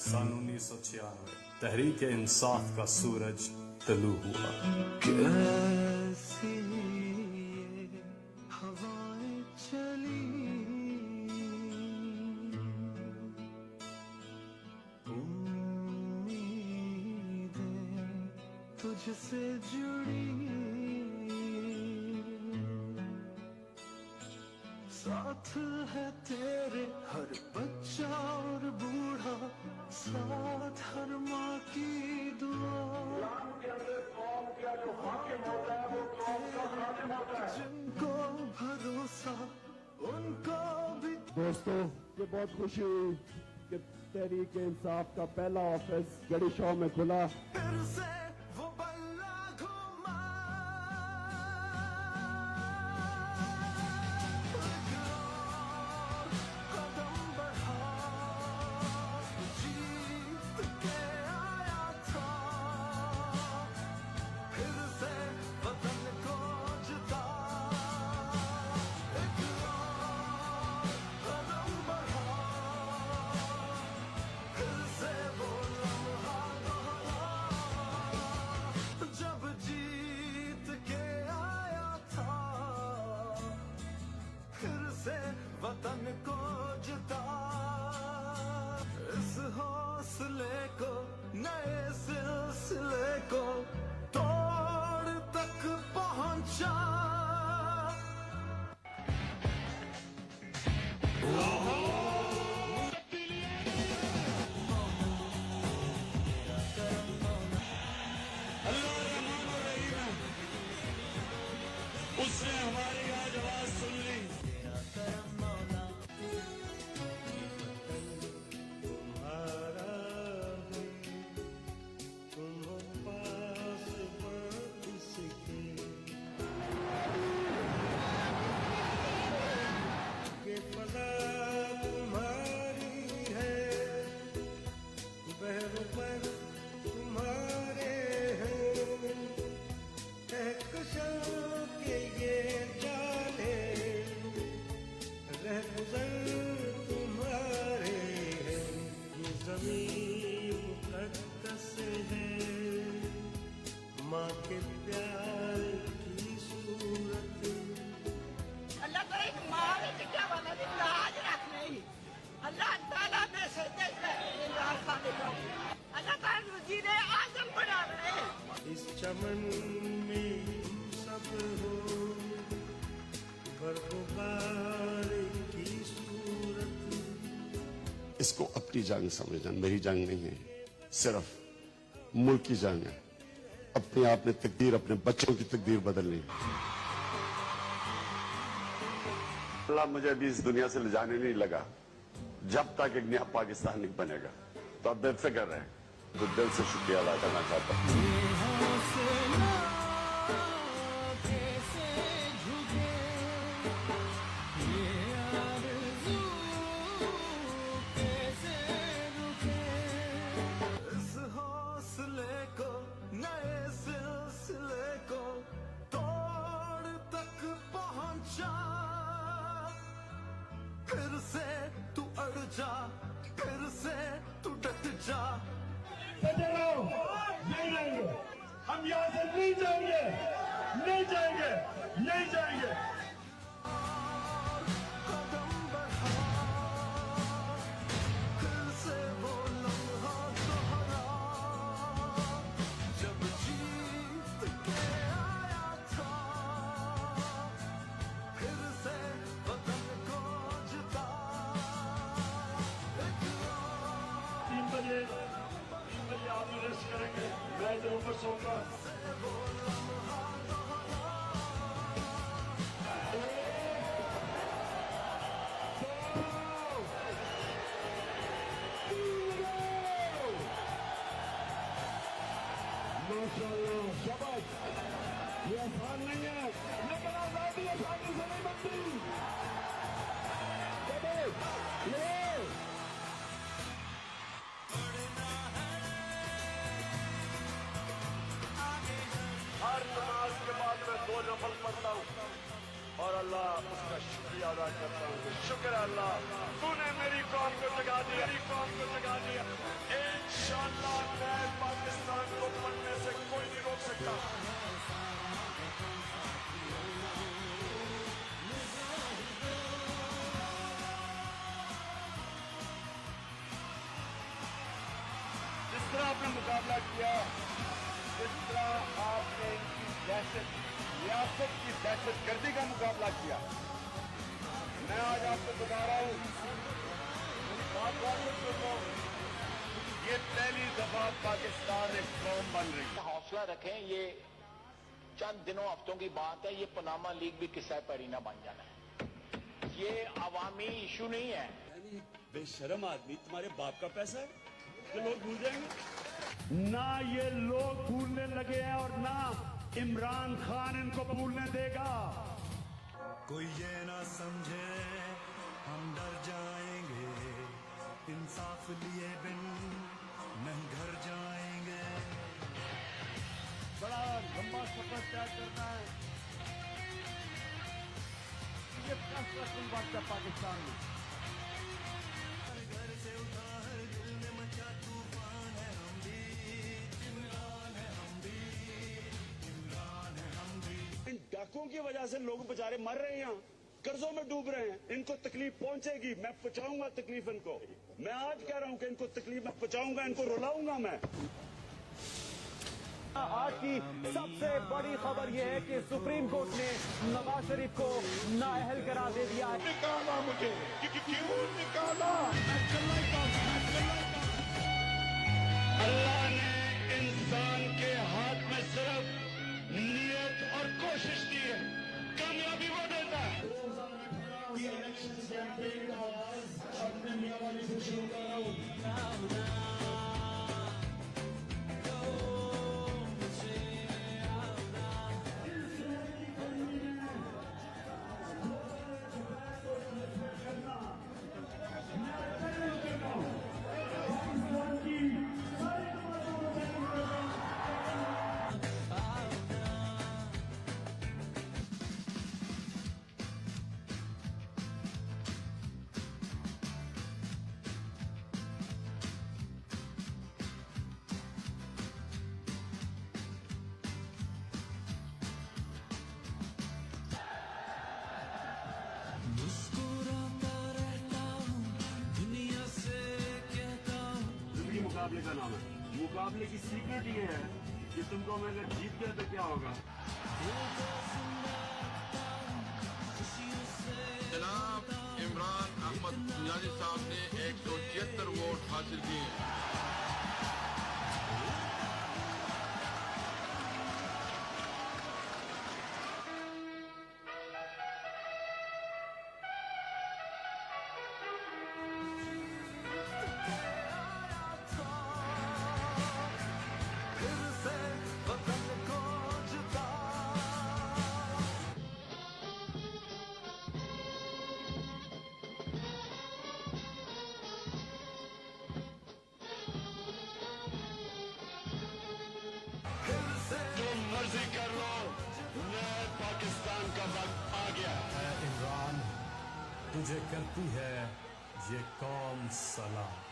सन 1996 तहरीक इंसाफ का सूरज तलू हुआ। कैसी ये हवाएं चली, उम्मीदें तुझसे जुड़ी, साथ है तेरे हर बच्चा और बूढ़ा, साथ हर माँ की दुआ। जिनको भरोसा उनको भी। दोस्तों, ये बहुत खुशी हुई कि तहरीक इंसाफ का पहला ऑफिस गढ़ी शॉ में खुला। फिर से वो बल्ला घुमा, कदम बढ़ा, जीत के आया था, फिर से वतन को जिता। एक और कदम बढ़ा, फिर से वो लम्हा दोहरा, जब जीत के आया था, फिर से वतन को जिता। इस हौसले को, नए सिलसिले को तोड़ तक पहुंचा। उसने हमारी आज आवाज सुन ली। तुम्हारा तुम पास बात सीखे, कि फला तुम्हारी है, बहर तुम्हारे हैं, कहकशां के ये जाने, रहगुज़र तुम्हारे हैं। ये ज़मीन मुक़द्दस है, माँ के प्यार की सूरत। अल्लाह तो एक माँ ने क्या बना दी, लाज रख नहीं। अल्लाह ताला ने सच्चे अल्लाह ताला वज़ीर आज़म बना रहे। इस चमन में तुम सब हो, बरगुबार की सूरत। इसको अपनी जंग समझना, मेरी जंग नहीं है, सिर्फ मुल्क की जंग है। अपने आप ने तकदीर, अपने बच्चों की तकदीर बदलनी है। अल्लाह मुझे अभी इस दुनिया से ले जाने नहीं लगा जब तक एक नया पाकिस्तान नहीं बनेगा। तो आप बेफिक्र रहें। तो दिल से शुक्रिया अदा करना चाहता हूँ। इस हौसले को, नए सिलसिले को तोड़ तक पहुंचा। फिर से तू अड़ जा, फिर से तू डट जा। नहीं जाएंगे, हम यहाँ से नहीं जाएंगे, नहीं जाएंगे, नहीं जाएंगे। कदम बढ़ा, फिर से वो लम्हा दोहरा, जब जीत के आया था, फिर से वतन को जिता। 3 बजे आप रेस्ट करेंगे, मैं इधर ऊपर सोऊंगा। माशाअल्लाह, शाबाश। ये आसान नहीं है, लेकिन आजादी आसानी से नहीं बनती। ये हर नमाज के बाद मैं 2 नफल पढ़ता हूँ और अल्लाह उसका शुक्रिया अदा करता हूँ। शुक्र है अल्लाह, तूने मेरी कौम को जगा दिया, मेरी कौम को जगा दिया। इंशाअल्लाह मैं पाकिस्तान को बनने से कोई नहीं रोक सकता। जिस तरह आपने मुकाबला किया, जिस तरह आपने इनकी दहशत, रियासत की दहशत गर्दी का मुकाबला किया, मैं आज आपको बता रहा हूं, ये पहली दफा पाकिस्तान एक कौम बन रही है। हौसला रखें, ये चंद दिनों हफ्तों की बात है। ये पनामा लीग भी किस्सा पैरीना बन जाना है। ये अवामी इशू नहीं है। बेशरम आदमी, तुम्हारे बाप का पैसा है जो लोग भूल जाएंगे। ना ये लोग भूलने लगे हैं और ना इमरान खान इनको भूलने देगा। कोई ये ना समझे हम डर जाएंगे, इंसाफ लिए बिन नहीं घर जाएंगे। बड़ा लंबा सफर तय करना है। ये फैसला सुन बात का पाकिस्तान में। घर से उठा है दिल में मचा तूफान है, हम भी इमरान है, हम भी इमरान है, हम भी। इन डाकुओं की वजह से लोग बेचारे मर रहे हैं, कर्जों में डूब रहे हैं। इनको तकलीफ पहुंचेगी, मैं पहुंचाऊंगा तकलीफ इनको। मैं आज कह रहा हूं कि इनको तकलीफ मैं पहुंचाऊंगा, इनको रुलाऊंगा मैं। आज की सबसे बड़ी खबर यह है कि सुप्रीम कोर्ट ने नवाज शरीफ को नाअहल करार दे दिया है। निकाला मुझे, क्यों निकाला? अल्लाह ने इंसान के हाथ में सिर्फ नियत और कोशिश दी है, कामयाबी वो देता है। मुस्कुराता रहता हूँ, दुनिया से कहता हूँ। जिंदगी मुकाबले का नाम है। मुकाबले की सीक्रेट ये है कि तुमको मैं अगर जीत गया तो क्या होगा। जनाब इमरान अहमद नियाज़ी साहब ने 176 वोट हासिल किए। फिर से वतन को जुदा। जो मर्जी कर लो, नए पाकिस्तान का वक्त आ गया। इमरान, तुझे करती है ये कौम सलाम।